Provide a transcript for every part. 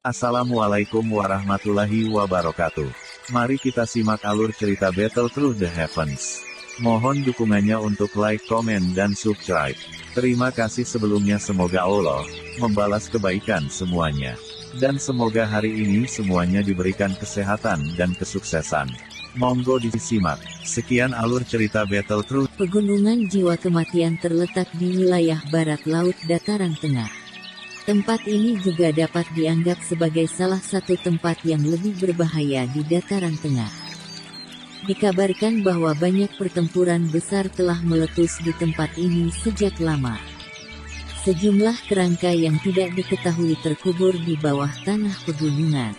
Assalamualaikum warahmatullahi wabarakatuh. Mari kita simak alur cerita Battle Through the Heavens. Mohon dukungannya untuk like, komen, dan subscribe. Terima kasih sebelumnya, semoga Allah membalas kebaikan semuanya. Dan semoga hari ini semuanya diberikan kesehatan dan kesuksesan. Monggo disimak. Sekian alur cerita Battle Through. Pegunungan Jiwa Kematian terletak di wilayah barat laut dataran tengah. Tempat ini juga dapat dianggap sebagai salah satu tempat yang lebih berbahaya di dataran tengah. Dikabarkan bahwa banyak pertempuran besar telah meletus di tempat ini sejak lama. Sejumlah kerangka yang tidak diketahui terkubur di bawah tanah pegunungan.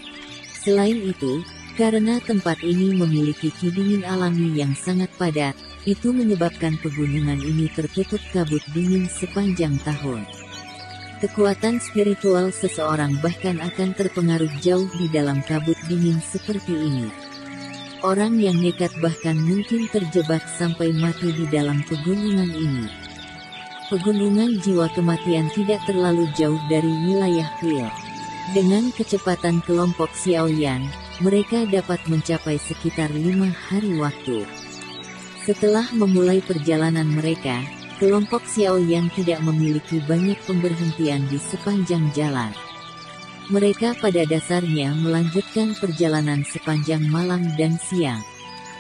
Selain itu, karena tempat ini memiliki dingin alami yang sangat padat, itu menyebabkan pegunungan ini tertutup kabut dingin sepanjang tahun. Kekuatan spiritual seseorang bahkan akan terpengaruh jauh di dalam kabut dingin seperti ini. Orang yang nekat bahkan mungkin terjebak sampai mati di dalam pegunungan ini. Pegunungan Jiwa Kematian tidak terlalu jauh dari wilayah Kuil. Dengan kecepatan kelompok Xiaoyan, mereka dapat mencapai sekitar 5 hari waktu. Setelah memulai perjalanan mereka, kelompok Xiaoyan tidak memiliki banyak pemberhentian di sepanjang jalan. Mereka pada dasarnya melanjutkan perjalanan sepanjang malam dan siang.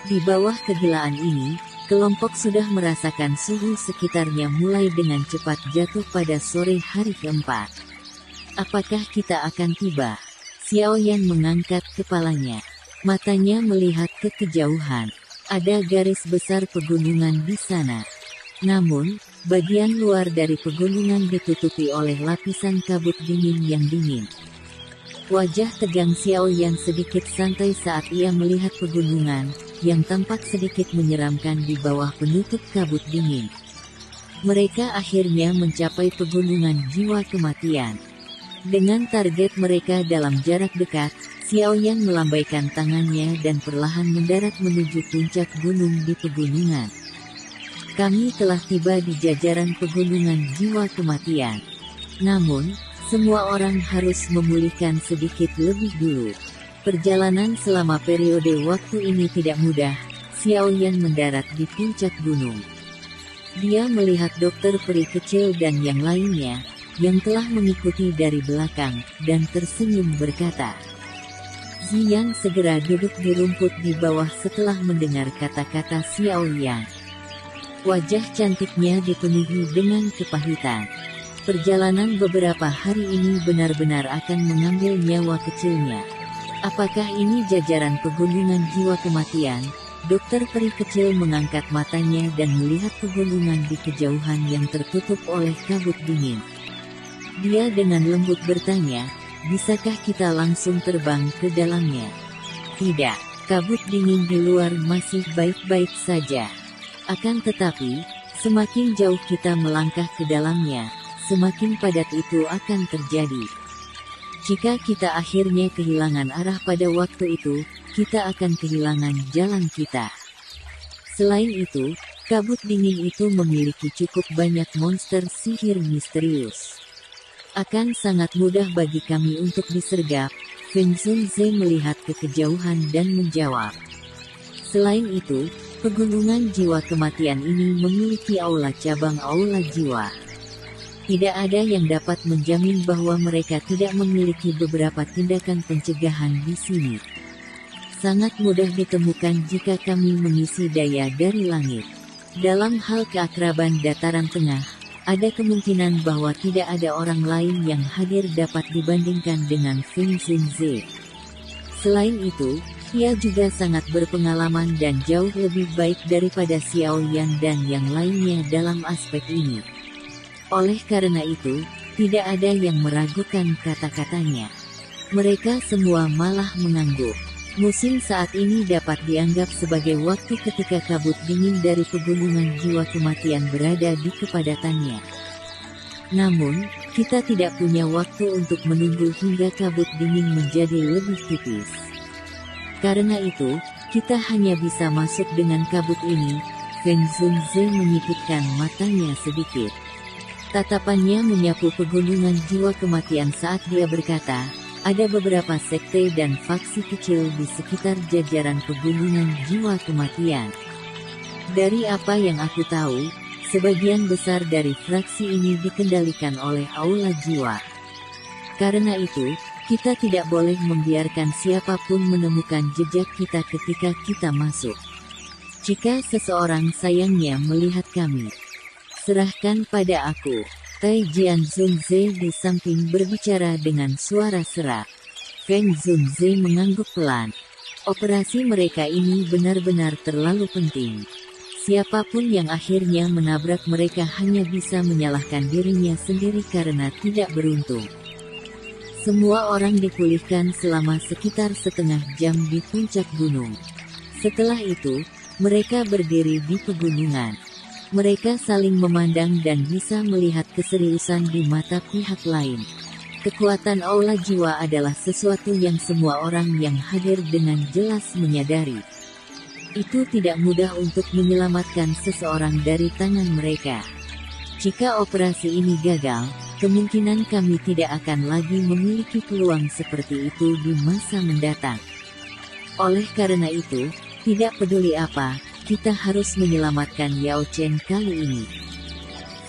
Di bawah kegilaan ini, kelompok sudah merasakan suhu sekitarnya mulai dengan cepat jatuh pada sore hari keempat. Apakah kita akan tiba? Xiaoyan mengangkat kepalanya. Matanya melihat ke kejauhan. Ada garis besar pegunungan di sana. Namun, bagian luar dari pegunungan ditutupi oleh lapisan kabut dingin yang dingin. Wajah tegang Xiaoyan sedikit santai saat ia melihat pegunungan, yang tampak sedikit menyeramkan di bawah penutup kabut dingin. Mereka akhirnya mencapai pegunungan Jiwa Kematian. Dengan target mereka dalam jarak dekat, Xiaoyan melambaikan tangannya dan perlahan mendarat menuju puncak gunung di pegunungan. Kami telah tiba di jajaran pegunungan Jiwa Kematian. Namun, semua orang harus memulihkan sedikit lebih dulu. Perjalanan selama periode waktu ini tidak mudah. Xiaoyan mendarat di puncak gunung. Dia melihat dokter peri kecil dan yang lainnya, yang telah mengikuti dari belakang, dan tersenyum berkata, Ziyan segera duduk di rumput di bawah setelah mendengar kata-kata Xiaoyan. Wajah cantiknya dipenuhi dengan kepahitan. Perjalanan beberapa hari ini benar-benar akan mengambil nyawa kecilnya. Apakah ini jajaran pegunungan Jiwa Kematian? Dokter peri kecil mengangkat matanya dan melihat pegunungan di kejauhan yang tertutup oleh kabut dingin. Dia dengan lembut bertanya, bisakah kita langsung terbang ke dalamnya? Tidak, kabut dingin di luar masih baik-baik saja. Akan tetapi, semakin jauh kita melangkah ke dalamnya, semakin padat itu akan terjadi. Jika kita akhirnya kehilangan arah pada waktu itu, kita akan kehilangan jalan kita. Selain itu, kabut dingin itu memiliki cukup banyak monster sihir misterius. Akan sangat mudah bagi kami untuk disergap. Feng Zunze melihat ke kejauhan dan menjawab. Selain itu, Pegunungan Jiwa Kematian ini memiliki aula cabang aula jiwa. Tidak ada yang dapat menjamin bahwa mereka tidak memiliki beberapa tindakan pencegahan di sini. Sangat mudah ditemukan jika kami mengisi daya dari langit. Dalam hal keakraban dataran tengah, ada kemungkinan bahwa tidak ada orang lain yang hadir dapat dibandingkan dengan Feng Zunze. Selain itu, ia juga sangat berpengalaman dan jauh lebih baik daripada Xiaoyan dan yang lainnya dalam aspek ini. Oleh karena itu, tidak ada yang meragukan kata-katanya. Mereka semua malah mengangguk. Musim saat ini dapat dianggap sebagai waktu ketika kabut dingin dari pegunungan Jiwa Kematian berada di kepadatannya. Namun, kita tidak punya waktu untuk menunggu hingga kabut dingin menjadi lebih tipis. Karena itu, kita hanya bisa masuk dengan kabut ini. Feng Zunze menyipitkan matanya sedikit. Tatapannya menyapu pegunungan Jiwa Kematian saat dia berkata, ada beberapa sekte dan faksi kecil di sekitar jajaran pegunungan jiwa kematian. Dari apa yang aku tahu, sebagian besar dari fraksi ini dikendalikan oleh aula jiwa. Karena itu, kita tidak boleh membiarkan siapapun menemukan jejak kita ketika kita masuk. Jika seseorang sayangnya melihat kami, serahkan pada aku. Tai Jianzunze di samping berbicara dengan suara serak. Feng Zunze mengangguk pelan. Operasi mereka ini benar-benar terlalu penting. Siapapun yang akhirnya menabrak mereka hanya bisa menyalahkan dirinya sendiri karena tidak beruntung. Semua orang dipulihkan selama sekitar setengah jam di puncak gunung. Setelah itu, mereka berdiri di pegunungan. Mereka saling memandang dan bisa melihat keseriusan di mata pihak lain. Kekuatan aula jiwa adalah sesuatu yang semua orang yang hadir dengan jelas menyadari. Itu tidak mudah untuk menyelamatkan seseorang dari tangan mereka. Jika operasi ini gagal, kemungkinan kami tidak akan lagi memiliki peluang seperti itu di masa mendatang. Oleh karena itu, tidak peduli apa, kita harus menyelamatkan Yao Chen kali ini.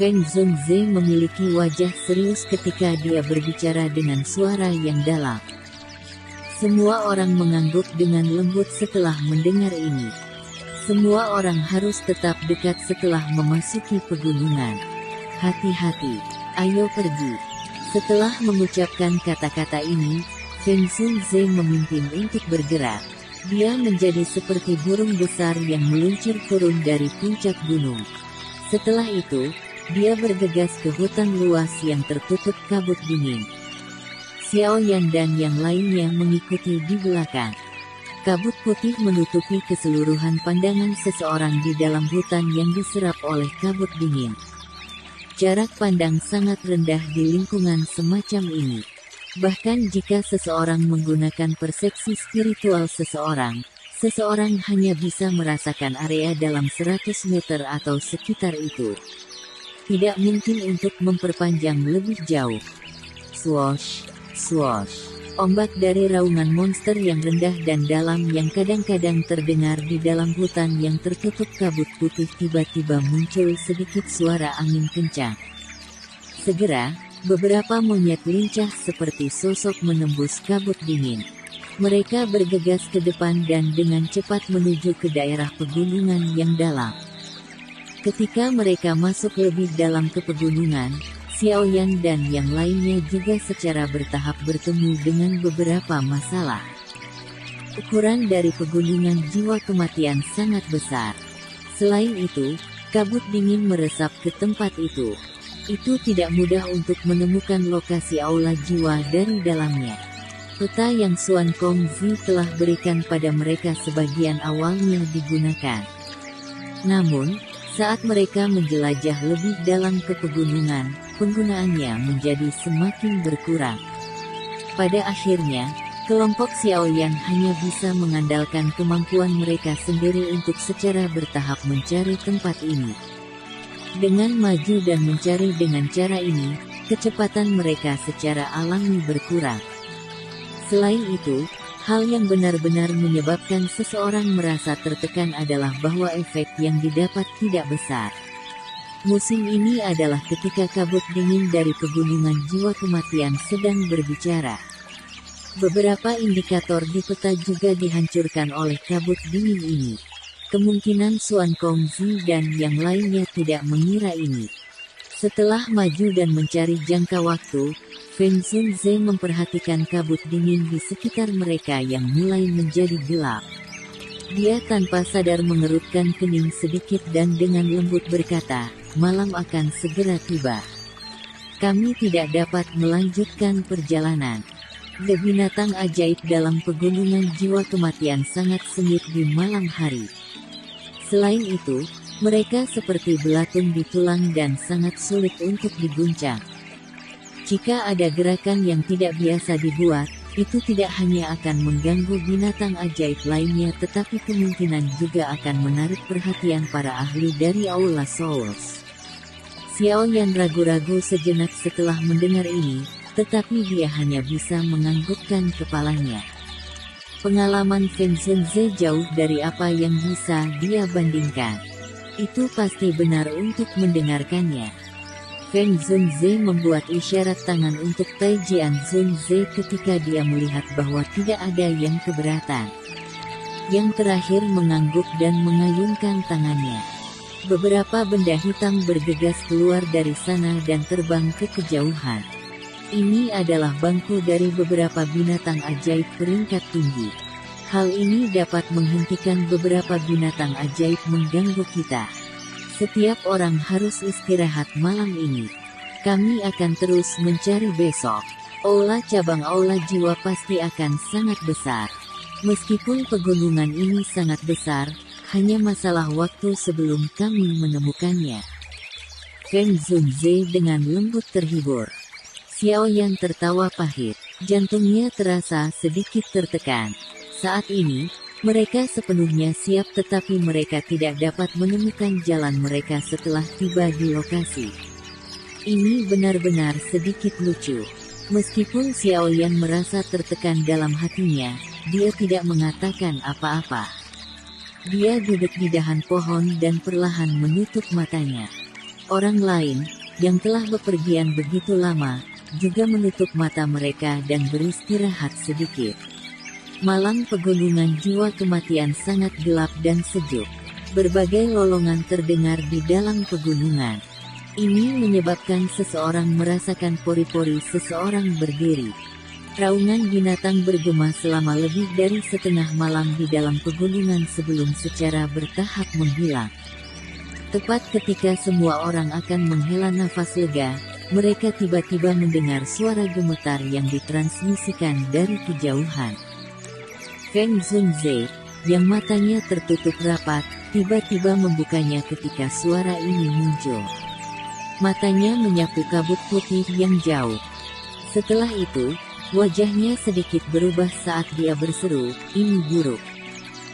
Feng Zunze memiliki wajah serius ketika dia berbicara dengan suara yang dalam. Semua orang mengangguk dengan lembut setelah mendengar ini. Semua orang harus tetap dekat setelah memasuki pegunungan. Hati-hati, ayo pergi. Setelah mengucapkan kata-kata ini, Feng Zunze memimpin untuk bergerak. Dia menjadi seperti burung besar yang meluncur turun dari puncak gunung. Setelah itu, dia bergegas ke hutan luas yang tertutup kabut dingin. Xiao Yan dan yang lainnya mengikuti di belakang. Kabut putih menutupi keseluruhan pandangan seseorang di dalam hutan yang diserap oleh kabut dingin. Jarak pandang sangat rendah di lingkungan semacam ini. Bahkan jika seseorang menggunakan persepsi spiritual seseorang hanya bisa merasakan area dalam 100 meter atau sekitar itu. Tidak mungkin untuk memperpanjang lebih jauh. Swoosh, swoosh. Ombak dari raungan monster yang rendah dan dalam yang kadang-kadang terdengar di dalam hutan yang tertutup kabut putih tiba-tiba muncul sedikit suara angin kencang. Segera, beberapa monyet lincah seperti sosok menembus kabut dingin. Mereka bergegas ke depan dan dengan cepat menuju ke daerah pegunungan yang dalam. Ketika mereka masuk lebih dalam ke pegunungan, Xiao Yan dan yang lainnya juga secara bertahap bertemu dengan beberapa masalah. Ukuran dari pegunungan jiwa kematian sangat besar. Selain itu, kabut dingin meresap ke tempat itu. Itu tidak mudah untuk menemukan lokasi aula jiwa dari dalamnya. Peta yang Xuan Kongzi telah berikan pada mereka sebagian awalnya digunakan. Namun, saat mereka menjelajah lebih dalam ke pegunungan, penggunaannya menjadi semakin berkurang. Pada akhirnya, kelompok Xiao Yan hanya bisa mengandalkan kemampuan mereka sendiri untuk secara bertahap mencari tempat ini. Dengan maju dan mencari dengan cara ini, kecepatan mereka secara alami berkurang. Selain itu, hal yang benar-benar menyebabkan seseorang merasa tertekan adalah bahwa efek yang didapat tidak besar. Musim ini adalah ketika kabut dingin dari pegunungan jiwa kematian sedang berbicara. Beberapa indikator di peta juga dihancurkan oleh kabut dingin ini. Kemungkinan Xuan Kongzi dan yang lainnya tidak mengira ini. Setelah maju dan mencari jangka waktu, Feng Zunze memperhatikan kabut dingin di sekitar mereka yang mulai menjadi gelap. Dia tanpa sadar mengerutkan kening sedikit dan dengan lembut berkata, "Malam akan segera tiba. Kami tidak dapat melanjutkan perjalanan." The binatang ajaib dalam pegunungan jiwa kematian sangat sengit di malam hari. Selain itu, mereka seperti belatung di tulang dan sangat sulit untuk diguncang. Jika ada gerakan yang tidak biasa dibuat, itu tidak hanya akan mengganggu binatang ajaib lainnya tetapi kemungkinan juga akan menarik perhatian para ahli dari Aula Souls. Xiao Yan ragu-ragu sejenak setelah mendengar ini, tetapi dia hanya bisa menganggukkan kepalanya. Pengalaman Feng Zhenze jauh dari apa yang bisa dia bandingkan. Itu pasti benar untuk mendengarkannya. Feng Zhenze membuat isyarat tangan untuk Tai Jian Zhenze ketika dia melihat bahwa tidak ada yang keberatan. Yang terakhir mengangguk dan mengayunkan tangannya. Beberapa benda hitam bergegas keluar dari sana dan terbang ke kejauhan. Ini adalah bangku dari beberapa binatang ajaib peringkat tinggi. Hal ini dapat menghentikan beberapa binatang ajaib mengganggu kita. Setiap orang harus istirahat malam ini. Kami akan terus mencari besok. Aula cabang aula jiwa pasti akan sangat besar. Meskipun pegunungan ini sangat besar, hanya masalah waktu sebelum kami menemukannya. Feng Zhenze dengan lembut terhibur. Xiao Yan tertawa pahit, jantungnya terasa sedikit tertekan. Saat ini, mereka sepenuhnya siap tetapi mereka tidak dapat menemukan jalan mereka setelah tiba di lokasi. Ini benar-benar sedikit lucu. Meskipun Xiao Yan merasa tertekan dalam hatinya, dia tidak mengatakan apa-apa. Dia duduk di dahan pohon dan perlahan menutup matanya. Orang lain, yang telah bepergian begitu lama, juga menutup mata mereka dan beristirahat sedikit. Malam pegunungan jiwa kematian sangat gelap dan sejuk. Berbagai lolongan terdengar di dalam pegunungan. Ini menyebabkan seseorang merasakan pori-pori seseorang berdiri. Raungan binatang bergema selama lebih dari setengah malam di dalam pegunungan sebelum secara bertahap menghilang. Tepat ketika semua orang akan menghela nafas lega, mereka tiba-tiba mendengar suara gemetar yang ditransmisikan dari kejauhan. Feng Zhenze, yang matanya tertutup rapat, tiba-tiba membukanya ketika suara ini muncul. Matanya menyapu kabut putih yang jauh. Setelah itu, wajahnya sedikit berubah saat dia berseru, "Ini buruk.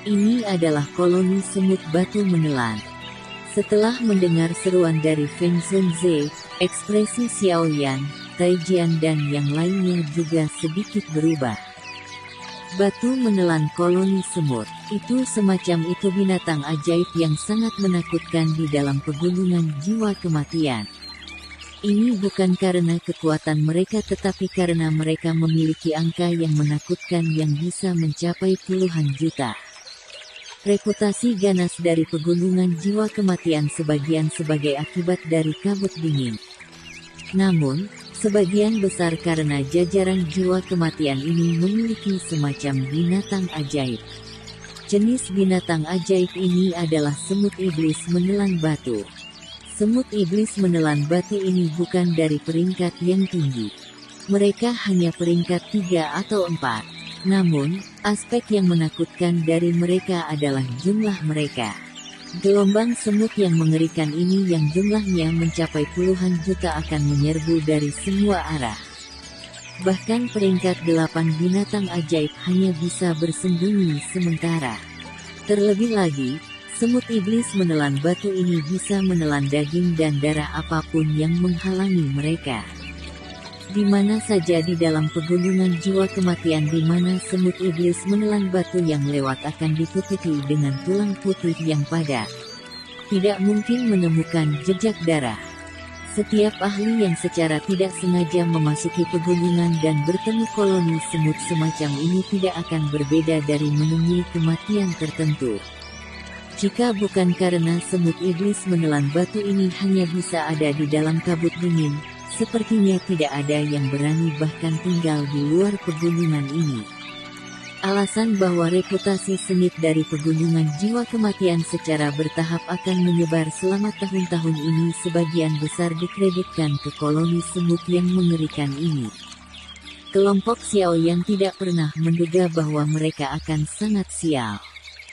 Ini adalah koloni semut batu menelan." Setelah mendengar seruan dari Feng Zhenze, ekspresi Xiao Yan, Tai Jian dan yang lainnya juga sedikit berubah. Batu menelan koloni semut, itu semacam itu binatang ajaib yang sangat menakutkan di dalam pegunungan jiwa kematian. Ini bukan karena kekuatan mereka tetapi karena mereka memiliki angka yang menakutkan yang bisa mencapai puluhan juta. Reputasi ganas dari pegunungan jiwa kematian sebagian sebagai akibat dari kabut dingin. Namun, sebagian besar karena jajaran jiwa kematian ini memiliki semacam binatang ajaib. Jenis binatang ajaib ini adalah semut iblis menelan batu. Semut iblis menelan batu ini bukan dari peringkat yang tinggi. Mereka hanya peringkat 3 atau 4. Namun, aspek yang menakutkan dari mereka adalah jumlah mereka. Gelombang semut yang mengerikan ini yang jumlahnya mencapai puluhan juta akan menyerbu dari semua arah. Bahkan peringkat 8 binatang ajaib hanya bisa bersembunyi sementara. Terlebih lagi, semut iblis menelan batu ini bisa menelan daging dan darah apapun yang menghalangi mereka. Di mana saja di dalam pegunungan jiwa kematian di mana semut iblis menelan batu yang lewat akan ditutupi dengan tulang putih yang padat. Tidak mungkin menemukan jejak darah. Setiap ahli yang secara tidak sengaja memasuki pegunungan dan bertemu koloni semut semacam ini tidak akan berbeda dari menemui kematian tertentu. Jika bukan karena semut iblis menelan batu ini hanya bisa ada di dalam kabut dingin, sepertinya tidak ada yang berani bahkan tinggal di luar pegunungan ini. Alasan bahwa reputasi sengit dari pegunungan jiwa kematian secara bertahap akan menyebar selama tahun-tahun ini sebagian besar dikreditkan ke koloni semut yang mengerikan ini. Kelompok Xiao yang tidak pernah menduga bahwa mereka akan sangat sial.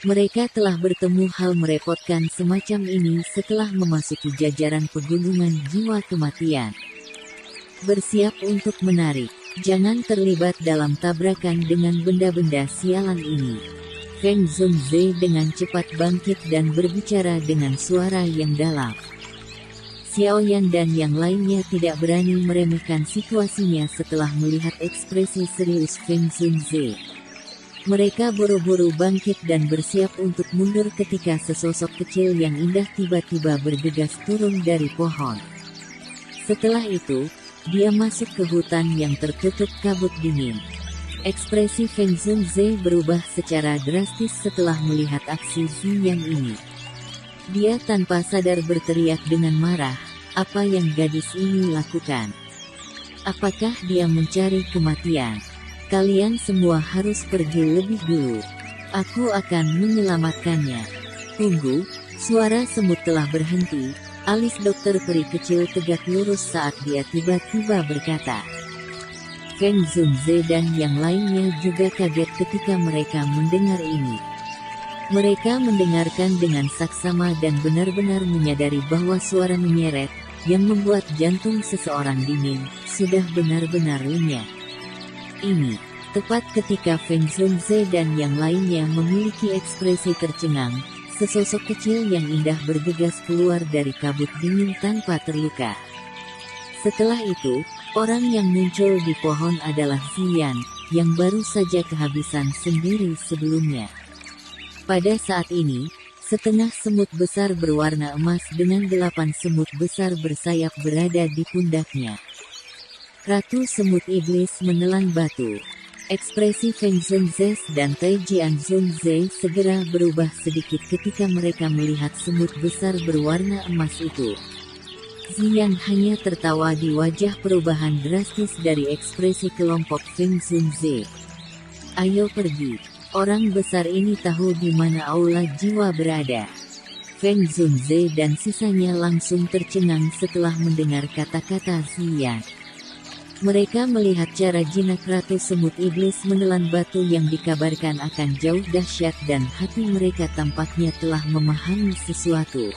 Mereka telah bertemu hal merepotkan semacam ini setelah memasuki jajaran pegunungan jiwa kematian. Bersiap untuk menarik. Jangan terlibat dalam tabrakan dengan benda-benda sialan ini. Feng Zhenze dengan cepat bangkit dan berbicara dengan suara yang dalam. Xiao Yan dan yang lainnya tidak berani meremehkan situasinya setelah melihat ekspresi serius Feng Zunze. Mereka buru-buru bangkit dan bersiap untuk mundur ketika sesosok kecil yang indah tiba-tiba bergegas turun dari pohon. Setelah itu, dia masuk ke hutan yang tertutup kabut dingin. Ekspresi Feng Zunze berubah secara drastis setelah melihat aksi Ziyan ini. Dia tanpa sadar berteriak dengan marah, apa yang gadis ini lakukan? Apakah dia mencari kematian? Kalian semua harus pergi lebih dulu. Aku akan menyelamatkannya. Tunggu, suara semut telah berhenti. Alis dokter peri kecil tegak lurus saat dia tiba-tiba berkata. Feng Zunze dan yang lainnya juga kaget ketika mereka mendengar ini. Mereka mendengarkan dengan saksama dan benar-benar menyadari bahwa suara menyeret, yang membuat jantung seseorang dingin, sudah benar-benar lenyap. Ini, tepat ketika Feng Zunze dan yang lainnya memiliki ekspresi tercengang, sesosok kecil yang indah bergegas keluar dari kabut dingin tanpa terluka. Setelah itu, orang yang muncul di pohon adalah Ziyan, yang baru saja kehabisan sendiri sebelumnya. Pada saat ini, setengah semut besar berwarna emas dengan 8 semut besar bersayap berada di pundaknya. Ratu Semut Iblis menelan batu. Ekspresi Feng Zunze dan Tai Jian Zunze segera berubah sedikit ketika mereka melihat semut besar berwarna emas itu. Ziyan hanya tertawa di wajah perubahan drastis dari ekspresi kelompok Feng Zunze. Ayo pergi. Orang besar ini tahu di mana aula jiwa berada. Feng Zunze dan sisanya langsung tercengang setelah mendengar kata-kata Ziyan. Mereka melihat cara jinak Ratu Semut Iblis menelan batu yang dikabarkan akan jauh dahsyat dan hati mereka tampaknya telah memahami sesuatu.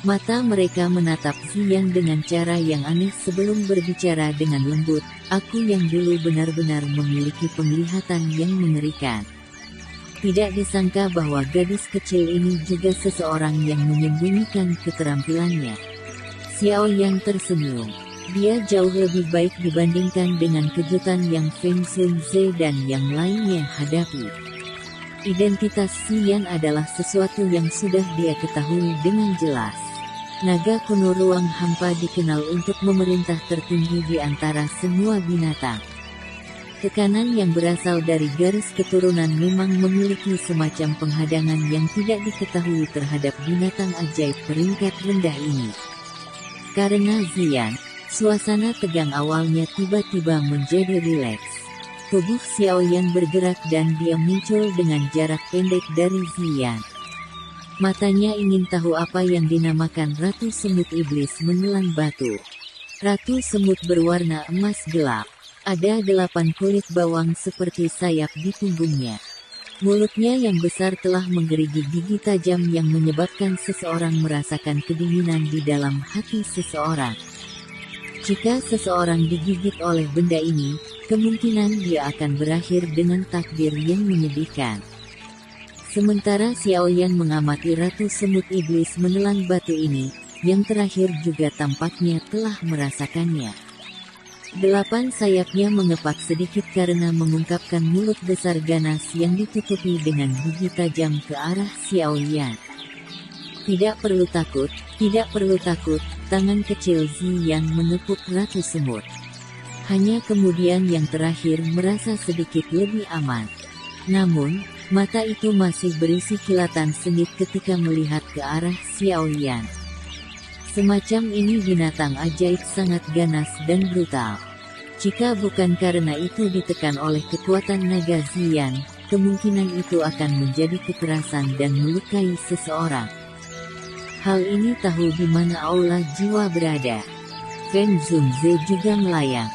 Mata mereka menatap Ziyan dengan cara yang aneh sebelum berbicara dengan lembut. Aku yang dulu benar-benar memiliki penglihatan yang mengerikan. Tidak disangka bahwa gadis kecil ini juga seseorang yang menyembunyikan keterampilannya. Xiao Yan tersenyum. Dia jauh lebih baik dibandingkan dengan kejutan yang Feng Zunze dan yang lainnya hadapi. Identitas Ziyan adalah sesuatu yang sudah dia ketahui dengan jelas. Naga kuno ruang hampa dikenal untuk memerintah tertinggi di antara semua binatang. Tekanan yang berasal dari garis keturunan memang memiliki semacam penghadangan yang tidak diketahui terhadap binatang ajaib peringkat rendah ini. Karena Ziyan, suasana tegang awalnya tiba-tiba menjadi rileks. Tubuh Xiao Yan bergerak dan dia muncul dengan jarak pendek dari Ziyan. Matanya ingin tahu apa yang dinamakan Ratu Semut Iblis menelan batu. Ratu Semut berwarna emas gelap. Ada 8 kulit bawang seperti sayap di punggungnya. Mulutnya yang besar telah menggerigi gigi tajam yang menyebabkan seseorang merasakan kedinginan di dalam hati seseorang. Jika seseorang digigit oleh benda ini, kemungkinan dia akan berakhir dengan takdir yang menyedihkan. Sementara Xiao Yan mengamati Ratu Semut Iblis menelan batu ini, yang terakhir juga tampaknya telah merasakannya. 8 sayapnya mengepak sedikit karena mengungkapkan mulut besar ganas yang ditutupi dengan gigi tajam ke arah Xiao Yan. Tidak perlu takut, tangan kecil Ziyan menepuk Ratu Semut. Hanya kemudian yang terakhir merasa sedikit lebih aman. Namun, mata itu masih berisi kilatan sengit ketika melihat ke arah Xiao Yan. Semacam ini binatang ajaib sangat ganas dan brutal. Jika bukan karena itu ditekan oleh kekuatan naga Ziyan, kemungkinan itu akan menjadi kekerasan dan melukai seseorang. Hal ini tahu di mana aula jiwa berada. Feng Zunze juga melayang.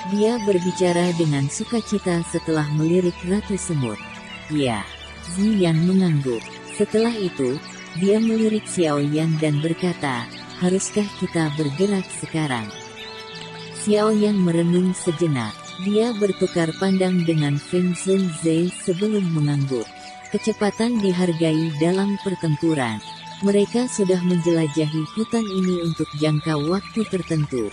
Dia berbicara dengan sukacita setelah melirik Ratu Semut. Ya, Ziyan mengangguk. Setelah itu, dia melirik Xiao Yan dan berkata, haruskah kita bergerak sekarang? Xiao Yan merenung sejenak. Dia bertukar pandang dengan Feng Zunze sebelum mengangguk. Kecepatan dihargai dalam pertempuran. Mereka sudah menjelajahi hutan ini untuk jangka waktu tertentu.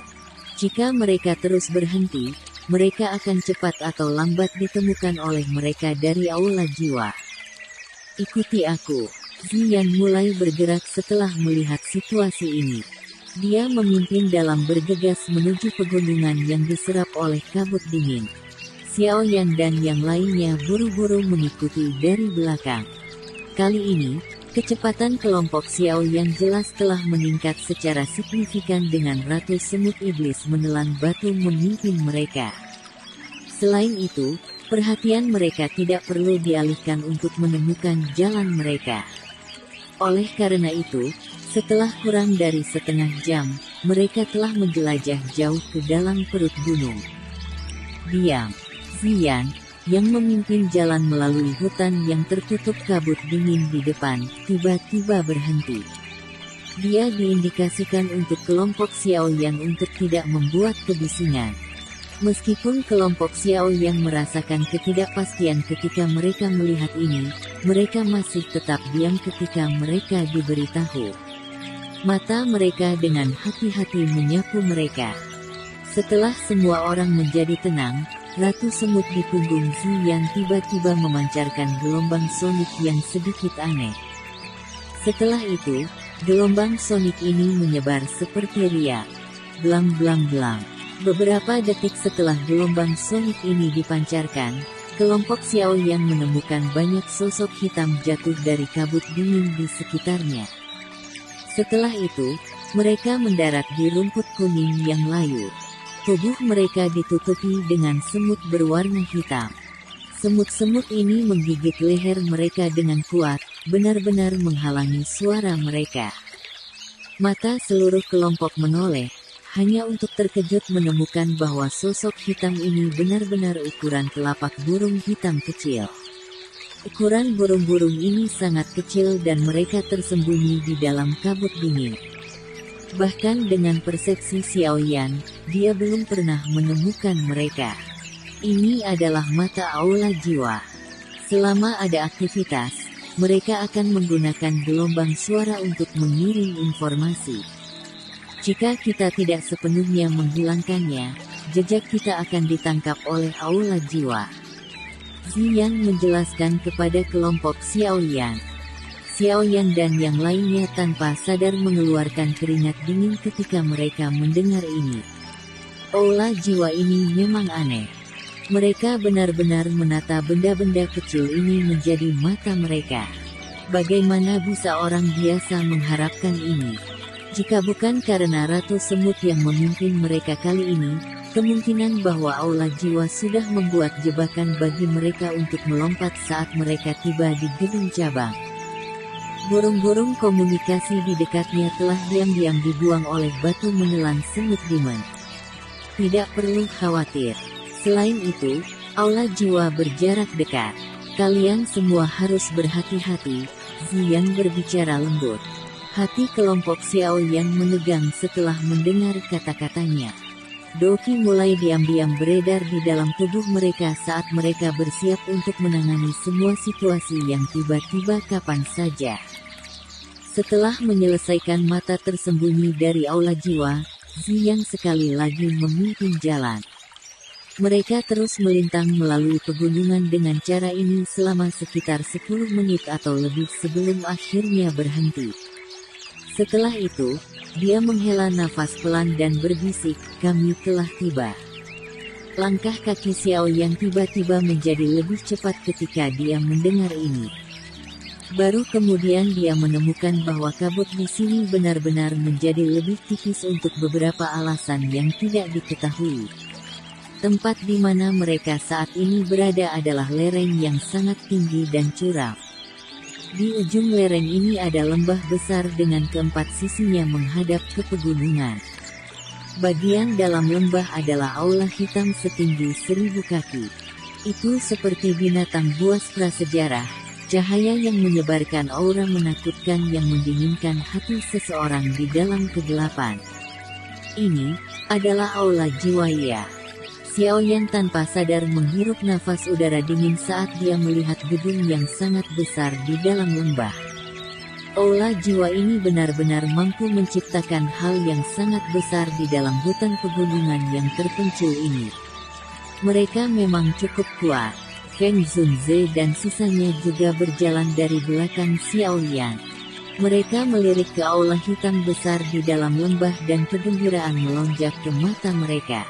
Jika mereka terus berhenti, mereka akan cepat atau lambat ditemukan oleh mereka dari aula jiwa. Ikuti aku. Ziyan mulai bergerak setelah melihat situasi ini. Dia memimpin dalam bergegas menuju pegunungan yang diserap oleh kabut dingin. Xiaoyan dan yang lainnya buru-buru mengikuti dari belakang. Kali ini, kecepatan kelompok Xiaoyan jelas telah meningkat secara signifikan dengan Ratu Semut Iblis menelan batu memimpin mereka. Selain itu, perhatian mereka tidak perlu dialihkan untuk menemukan jalan mereka. Oleh karena itu, setelah kurang dari setengah jam, mereka telah menjelajah jauh ke dalam perut gunung. Diam. Ziyan, yang memimpin jalan melalui hutan yang tertutup kabut dingin di depan, tiba-tiba berhenti. Dia diindikasikan untuk kelompok Xiaoyan untuk tidak membuat kebisingan. Meskipun kelompok Xiaoyan merasakan ketidakpastian ketika mereka melihat ini, mereka masih tetap diam ketika mereka diberitahu. Mata mereka dengan hati-hati menyapu mereka. Setelah semua orang menjadi tenang, Ratu Semut di punggung Ziyan tiba-tiba memancarkan gelombang sonik yang sedikit aneh. Setelah itu, gelombang sonik ini menyebar seperti riak. Blang blang blang. Beberapa detik setelah gelombang sonik ini dipancarkan, kelompok Xiaoyan menemukan banyak sosok hitam jatuh dari kabut dingin di sekitarnya. Setelah itu, mereka mendarat di rumput kuning yang layu. Tubuh mereka ditutupi dengan semut berwarna hitam. Semut-semut ini menggigit leher mereka dengan kuat, benar-benar menghalangi suara mereka. Mata seluruh kelompok menoleh, hanya untuk terkejut menemukan bahwa sosok hitam ini benar-benar ukuran telapak burung hitam kecil. Ukuran burung-burung ini sangat kecil dan mereka tersembunyi di dalam kabut dingin. Bahkan dengan persepsi Xiaoyan, dia belum pernah menemukan mereka. Ini adalah mata aula jiwa. Selama ada aktivitas, mereka akan menggunakan gelombang suara untuk mengirim informasi. Jika kita tidak sepenuhnya menghilangkannya, jejak kita akan ditangkap oleh aula jiwa. Ziyan menjelaskan kepada kelompok Xiaoyan. Xiaoyan dan yang lainnya tanpa sadar mengeluarkan keringat dingin ketika mereka mendengar ini. Aula jiwa ini memang aneh. Mereka benar-benar menata benda-benda kecil ini menjadi mata mereka. Bagaimana bisa orang biasa mengharapkan ini? Jika bukan karena Ratu Semut yang memimpin mereka kali ini, kemungkinan bahwa aula jiwa sudah membuat jebakan bagi mereka untuk melompat saat mereka tiba di gedung cabang. Burung-burung komunikasi di dekatnya telah diam-diam dibuang oleh batu menelan semut demon. Tidak perlu khawatir. Selain itu, aula jiwa berjarak dekat. Kalian semua harus berhati-hati, Ziyan berbicara lembut. Hati kelompok Xiaoyan menegang setelah mendengar kata-katanya. Doki mulai diam-diam beredar di dalam tubuh mereka saat mereka bersiap untuk menangani semua situasi yang tiba-tiba kapan saja. Setelah menyelesaikan mata tersembunyi dari aula jiwa, Ziyan sekali lagi memimpin jalan. Mereka terus melintang melalui pegunungan dengan cara ini selama sekitar 10 menit atau lebih sebelum akhirnya berhenti. Setelah itu, dia menghela nafas pelan dan berbisik, "Kami telah tiba." Langkah kaki Xiaoyan tiba-tiba menjadi lebih cepat ketika dia mendengar ini. Baru kemudian dia menemukan bahwa kabut di sini benar-benar menjadi lebih tipis untuk beberapa alasan yang tidak diketahui. Tempat di mana mereka saat ini berada adalah lereng yang sangat tinggi dan curam. Di ujung lereng ini ada lembah besar dengan keempat sisinya menghadap ke pegunungan. Bagian dalam lembah adalah aula hitam setinggi 1000 kaki. Itu seperti binatang buas prasejarah, cahaya yang menyebarkan aura menakutkan yang mendinginkan hati seseorang di dalam kegelapan. Ini adalah aula jiwa ya. Xiaoyan tanpa sadar menghirup nafas udara dingin saat dia melihat gedung yang sangat besar di dalam lembah. Aula jiwa ini benar-benar mampu menciptakan hal yang sangat besar di dalam hutan pegunungan yang terpencil ini. Mereka memang cukup kuat. Feng Zunze dan sisanya juga berjalan dari belakang Xiao Yan. Mereka melirik ke aula hitam besar di dalam lembah dan kegembiraan melonjak ke mata mereka.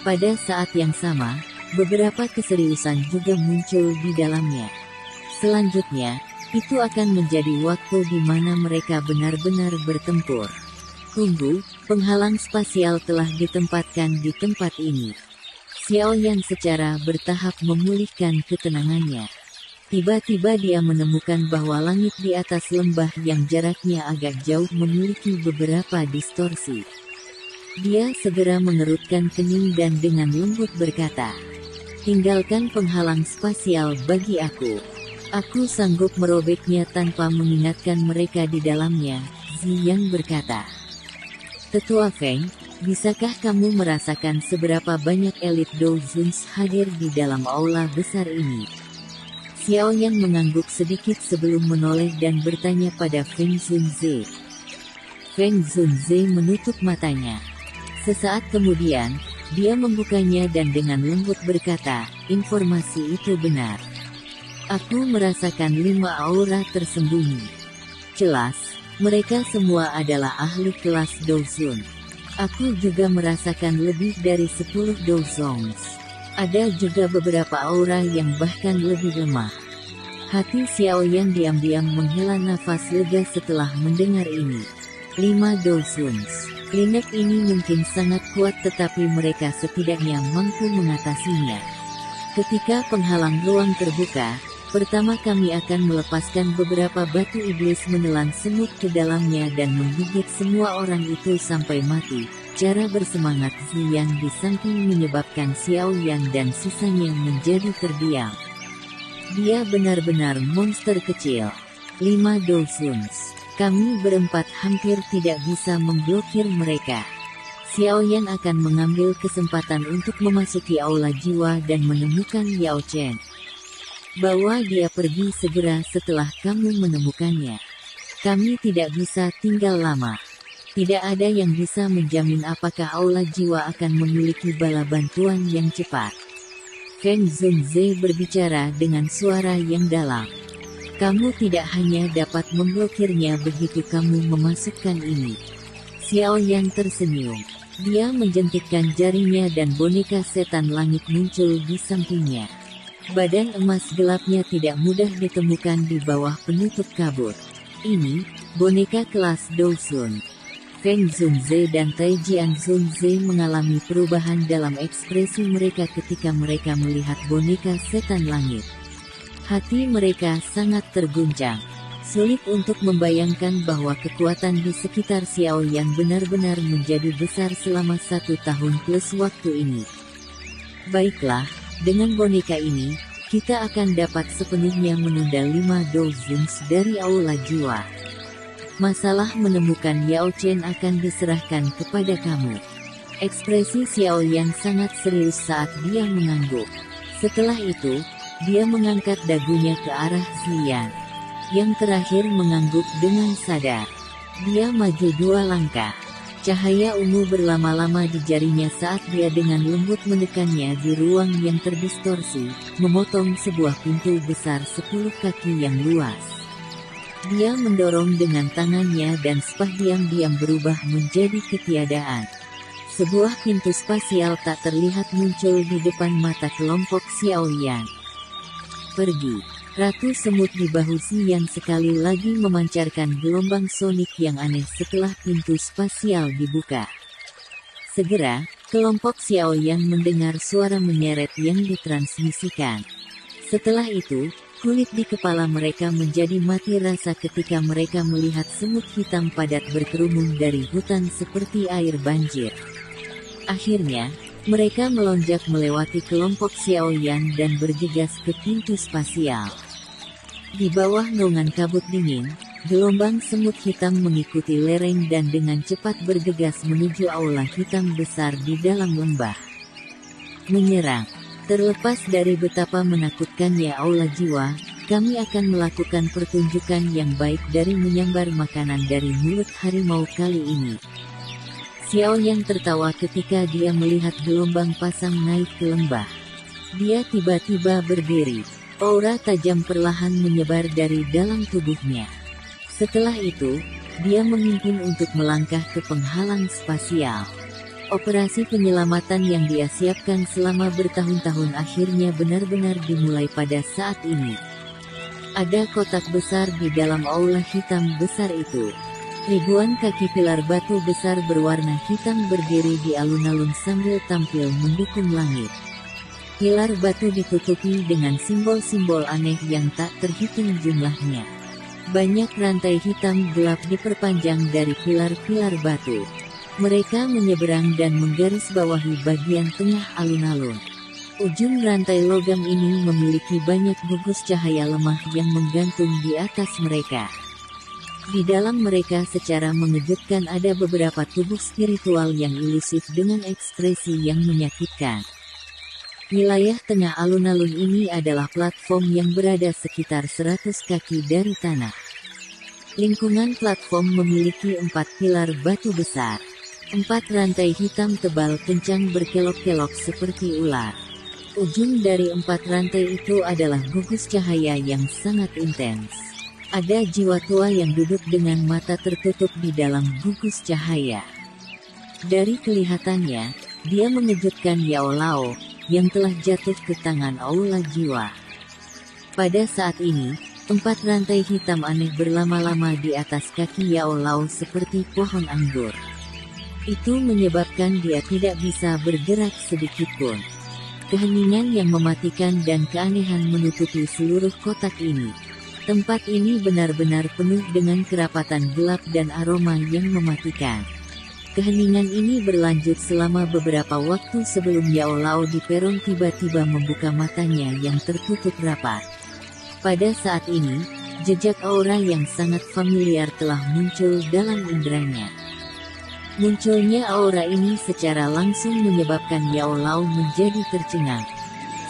Pada saat yang sama, beberapa keseriusan juga muncul di dalamnya. Selanjutnya, itu akan menjadi waktu di mana mereka benar-benar bertempur. Tunggu, penghalang spasial telah ditempatkan di tempat ini. Xiao Yan secara bertahap memulihkan ketenangannya. Tiba-tiba dia menemukan bahwa langit di atas lembah yang jaraknya agak jauh memiliki beberapa distorsi. Dia segera mengerutkan kening dan dengan lembut berkata, "Tinggalkan penghalang spasial bagi aku. Aku sanggup merobeknya tanpa mengingatkan mereka di dalamnya." Ziyang berkata, "Tetua Feng, bisakah kamu merasakan seberapa banyak elit Dozuns hadir di dalam aula besar ini?" Xiao Yang mengangguk sedikit sebelum menoleh dan bertanya pada Feng Zunze. Feng Zunze menutup matanya. Sesaat kemudian, dia membukanya dan dengan lembut berkata, "Informasi itu benar. Aku merasakan 5 aura tersembunyi. Jelas, mereka semua adalah ahli kelas Dozun. Aku juga merasakan lebih dari 10 Dozongs. Ada juga beberapa aura yang bahkan lebih lemah." Hati Xiao Yan diam-diam menghela nafas lega setelah mendengar ini. 5 Dozuns. Linek ini mungkin sangat kuat tetapi mereka setidaknya mampu mengatasinya. Ketika penghalang ruang terbuka, pertama kami akan melepaskan beberapa batu iblis menelan semut ke dalamnya dan menggigit semua orang itu sampai mati. Cara bersemangat Ziyang di samping menyebabkan Xiao Yan dan sisanya menjadi terdiam. Dia benar-benar monster kecil. 5 Dozuns. Kami berempat hampir tidak bisa memblokir mereka. Xiao Yan akan mengambil kesempatan untuk memasuki aula jiwa dan menemukan Yao Chen. Bawa dia pergi segera setelah kamu menemukannya. Kami tidak bisa tinggal lama. Tidak ada yang bisa menjamin apakah aula jiwa akan memiliki bala bantuan yang cepat. Feng Zunze berbicara dengan suara yang dalam. Kamu tidak hanya dapat memblokirnya begitu kamu memasukkan ini. Xiao Yan tersenyum. Dia menjentikkan jarinya dan boneka setan langit muncul di sampingnya. Badan emas gelapnya tidak mudah ditemukan di bawah penutup kabut. Ini, boneka kelas Dozun. Feng Zunze dan Taijian Zunze mengalami perubahan dalam ekspresi mereka ketika mereka melihat boneka setan langit. Hati mereka sangat terguncang. Sulit untuk membayangkan bahwa kekuatan di sekitar Xiao Yan benar-benar menjadi besar selama 1 tahun plus waktu ini. Baiklah, dengan boneka ini, kita akan dapat sepenuhnya menunda 5 Dozuns dari aula jiwa. Masalah menemukan Yao Chen akan diserahkan kepada kamu. Ekspresi Xiao Yan sangat serius saat dia mengangguk. Setelah itu, dia mengangkat dagunya ke arah Ziyang. Yang terakhir mengangguk dengan sadar. Dia maju 2 langkah. Cahaya ungu berlama-lama di jarinya saat dia dengan lembut menekannya di ruang yang terdistorsi, memotong sebuah pintu besar 10 kaki yang luas. Dia mendorong dengan tangannya dan sepah diam-diam berubah menjadi ketiadaan. Sebuah pintu spasial tak terlihat muncul di depan mata kelompok Xiao Yan. Pergi. Ratu semut di bahu Ziyang sekali lagi memancarkan gelombang sonik yang aneh setelah pintu spasial dibuka. Segera, kelompok Xiao Yan mendengar suara menyeret yang ditransmisikan. Setelah itu, kulit di kepala mereka menjadi mati rasa ketika mereka melihat semut hitam padat berkerumun dari hutan seperti air banjir. Akhirnya, mereka melonjak melewati kelompok Xiao Yan dan bergegas ke pintu spasial. Di bawah naungan kabut dingin, gelombang semut hitam mengikuti lereng dan dengan cepat bergegas menuju aula hitam besar di dalam lembah. Menyerang. Terlepas dari betapa menakutkannya aula jiwa, kami akan melakukan pertunjukan yang baik dari menyambar makanan dari mulut harimau kali ini. Xiao Yang tertawa ketika dia melihat gelombang pasang naik ke lembah. Dia tiba-tiba berdiri. Aura tajam perlahan menyebar dari dalam tubuhnya. Setelah itu, dia memimpin untuk melangkah ke penghalang spasial. Operasi penyelamatan yang dia siapkan selama bertahun-tahun akhirnya benar-benar dimulai pada saat ini. Ada kotak besar di dalam aula hitam besar itu. Ribuan kaki pilar batu besar berwarna hitam berdiri di alun-alun sambil tampil mendukung langit. Pilar batu ditutupi dengan simbol-simbol aneh yang tak terhitung jumlahnya. Banyak rantai hitam gelap diperpanjang dari pilar-pilar batu. Mereka menyeberang dan menggarisbawahi bagian tengah alun-alun. Ujung rantai logam ini memiliki banyak gugus cahaya lemah yang menggantung di atas mereka. Di dalam mereka secara mengejutkan ada beberapa tubuh spiritual yang ilusif dengan ekspresi yang menyakitkan. Wilayah tengah alun-alun ini adalah platform yang berada sekitar 100 kaki dari tanah. Lingkungan platform memiliki 4 pilar batu besar. 4 rantai hitam tebal kencang berkelok-kelok seperti ular. Ujung dari 4 rantai itu adalah gugus cahaya yang sangat intens. Ada jiwa tua yang duduk dengan mata tertutup di dalam gugus cahaya. Dari kelihatannya, dia mengejutkan Yao Lao, yang telah jatuh ke tangan aula jiwa. Pada saat ini, 4 rantai hitam aneh berlama-lama di atas kaki Yao Lao seperti pohon anggur. Itu menyebabkan dia tidak bisa bergerak sedikitpun. Keheningan yang mematikan dan keanehan menutupi seluruh kotak ini. Tempat ini benar-benar penuh dengan kerapatan gelap dan aroma yang mematikan. Keheningan ini berlanjut selama beberapa waktu sebelum Yao Lao di peron tiba-tiba membuka matanya yang tertutup rapat. Pada saat ini, jejak aura yang sangat familiar telah muncul dalam inderanya. Munculnya aura ini secara langsung menyebabkan Yao Lao menjadi tercengang.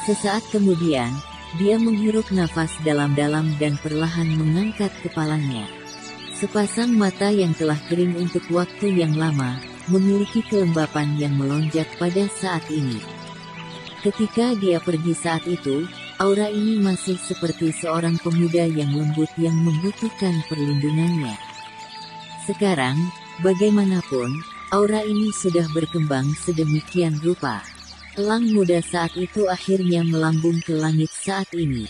Sesaat kemudian, dia menghirup nafas dalam-dalam dan perlahan mengangkat kepalanya. Sepasang mata yang telah kering untuk waktu yang lama, memiliki kelembapan yang melonjak pada saat ini. Ketika dia pergi saat itu, aura ini masih seperti seorang pemuda yang lembut yang membutuhkan perlindungannya. Sekarang, bagaimanapun, aura ini sudah berkembang sedemikian rupa. Elang muda saat itu akhirnya melambung ke langit saat ini.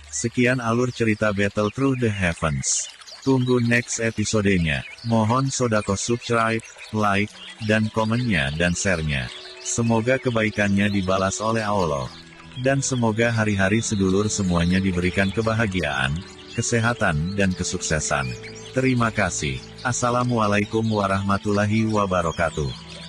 Sekian alur cerita Battle Through the Heavens. Tunggu next episodenya. Mohon sodako subscribe, like, dan komennya dan share-nya. Semoga kebaikannya dibalas oleh Allah. Dan semoga hari-hari sedulur semuanya diberikan kebahagiaan, kesehatan dan kesuksesan. Terima kasih. Assalamualaikum warahmatullahi wabarakatuh.